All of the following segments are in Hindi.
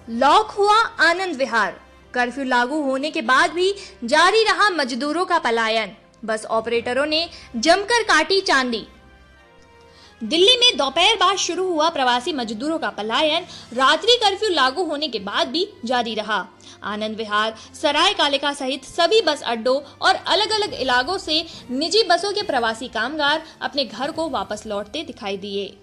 लॉक हुआ आनंद विहार। कर्फ्यू लागू होने के बाद भी जारी रहा मजदूरों का पलायन। बस ऑपरेटरों ने जमकर काटी चांदी। दिल्ली में दोपहर बाद शुरू हुआ प्रवासी मजदूरों का पलायन रात्रि कर्फ्यू लागू होने के बाद भी जारी रहा। आनंद विहार, सराय कालिका सहित सभी बस अड्डों और अलग अलग इलाकों से निजी बसों के प्रवासी कामगार अपने घर को वापस लौटते दिखाई दिए।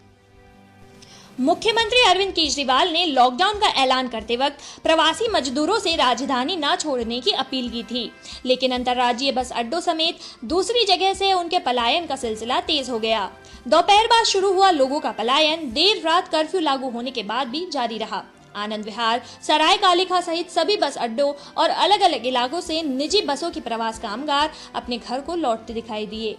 मुख्यमंत्री अरविंद केजरीवाल ने लॉकडाउन का ऐलान करते वक्त प्रवासी मजदूरों से राजधानी न छोड़ने की अपील की थी, लेकिन अंतर्राज्यीय बस अड्डों समेत दूसरी जगह से उनके पलायन का सिलसिला तेज हो गया। दोपहर बाद शुरू हुआ लोगों का पलायन देर रात कर्फ्यू लागू होने के बाद भी जारी रहा। आनंद विहार, सराय कालिका सहित सभी बस अड्डों और अलग अलग इलाकों से निजी बसों के प्रवास कामगार अपने घर को लौटते दिखाई दिए।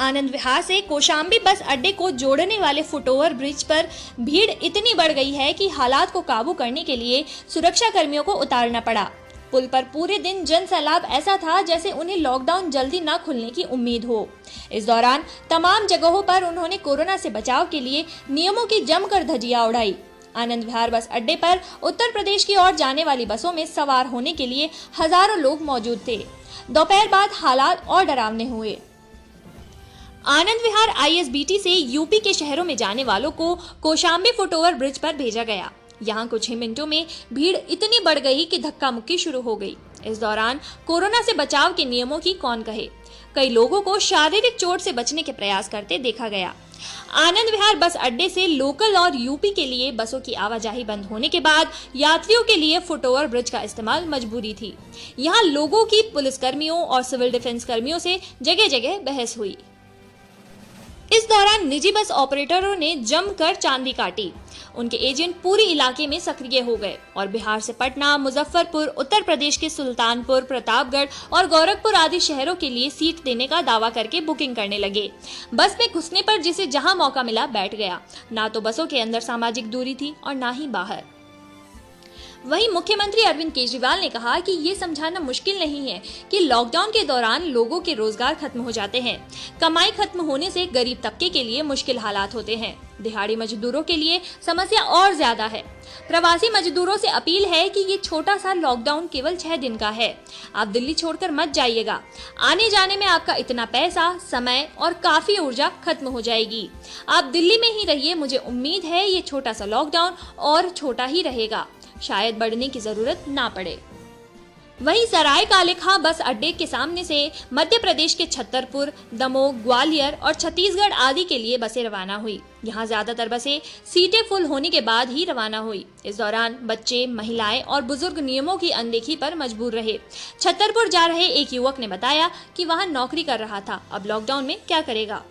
आनंद विहार से कौशाम्बी बस अड्डे को जोड़ने वाले फुटओवर ब्रिज पर भीड़ इतनी बढ़ गई है कि हालात को काबू करने के लिए सुरक्षा कर्मियों को उतारना पड़ा। पुल पर पूरे दिन जन सैलाब ऐसा था जैसे उन्हें लॉकडाउन जल्दी न खुलने की उम्मीद हो। इस दौरान तमाम जगहों पर उन्होंने कोरोना से बचाव के लिए नियमों की जमकर धज्जियां उड़ाई। आनंद विहार बस अड्डे पर उत्तर प्रदेश की ओर जाने वाली बसों में सवार होने के लिए हजारों लोग मौजूद थे। दोपहर बाद हालात और डरावने हुए। आनंद विहार आईएसबीटी से यूपी के शहरों में जाने वालों को कौशाम्बी फुटओवर ब्रिज पर भेजा गया। यहाँ कुछ ही मिनटों में भीड़ इतनी बढ़ गई कि धक्का मुक्की शुरू हो गई। इस दौरान कोरोना से बचाव के नियमों की कौन कहे, कई लोगों को शारीरिक चोट से बचने के प्रयास करते देखा गया। आनंद विहार बस अड्डे से लोकल और यूपी के लिए बसों की आवाजाही बंद होने के बाद यात्रियों के लिए फुटओवर ब्रिज का इस्तेमाल मजबूरी थी। यहाँ लोगों की पुलिसकर्मियों और सिविल डिफेंस कर्मियों से जगह जगह बहस हुई। इस दौरान निजी बस ऑपरेटरों ने जमकर चांदी काटी। उनके एजेंट पूरे इलाके में सक्रिय हो गए और बिहार से पटना, मुजफ्फरपुर, उत्तर प्रदेश के सुल्तानपुर, प्रतापगढ़ और गोरखपुर आदि शहरों के लिए सीट देने का दावा करके बुकिंग करने लगे। बस में घुसने पर जिसे जहां मौका मिला बैठ गया। ना तो बसों के अंदर सामाजिक दूरी थी और ना ही बाहर। वहीं मुख्यमंत्री अरविंद केजरीवाल ने कहा कि ये समझाना मुश्किल नहीं है कि लॉकडाउन के दौरान लोगों के रोजगार खत्म हो जाते हैं। कमाई खत्म होने से गरीब तबके के लिए मुश्किल हालात होते हैं। दिहाड़ी मजदूरों के लिए समस्या और ज्यादा है। प्रवासी मजदूरों से अपील है कि ये छोटा सा लॉकडाउन केवल 6 दिन का है। आप दिल्ली छोड़कर मत जाइएगा। आने जाने में आपका इतना पैसा, समय और काफी ऊर्जा खत्म हो जाएगी। आप दिल्ली में ही रहिए। मुझे उम्मीद है ये छोटा सा लॉकडाउन और छोटा ही रहेगा, शायद बढ़ने की जरूरत ना पड़े। वहीं सराय कालिका बस अड्डे के सामने से मध्य प्रदेश के छतरपुर, दमोह, ग्वालियर और छत्तीसगढ़ आदि के लिए बसें रवाना हुई। यहाँ ज्यादातर बसें सीटें फुल होने के बाद ही रवाना हुई। इस दौरान बच्चे, महिलाएं और बुजुर्ग नियमों की अनदेखी पर मजबूर रहे। छतरपुर जा रहे एक युवक ने बताया कि वहाँ नौकरी कर रहा था, अब लॉकडाउन में क्या करेगा।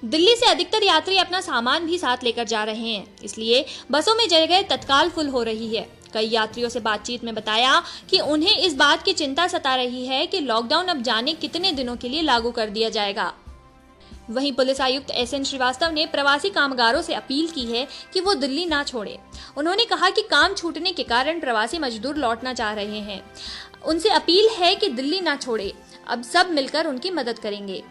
दिल्ली से अधिकतर यात्री अपना सामान भी साथ लेकर जा रहे हैं, इसलिए बसों में जगह तत्काल फुल हो रही है। कई यात्रियों से बातचीत में बताया कि उन्हें इस बात की चिंता सता रही है कि लॉकडाउन अब जाने कितने दिनों के लिए लागू कर दिया जाएगा। वहीं पुलिस आयुक्त एसएन श्रीवास्तव ने प्रवासी कामगारों से अपील की है कि वो दिल्ली ना छोड़े। उन्होंने कहा कि काम छूटने के कारण प्रवासी मजदूर लौटना चाह रहे हैं। उनसे अपील है कि दिल्ली ना छोड़े, अब सब मिलकर उनकी मदद करेंगे।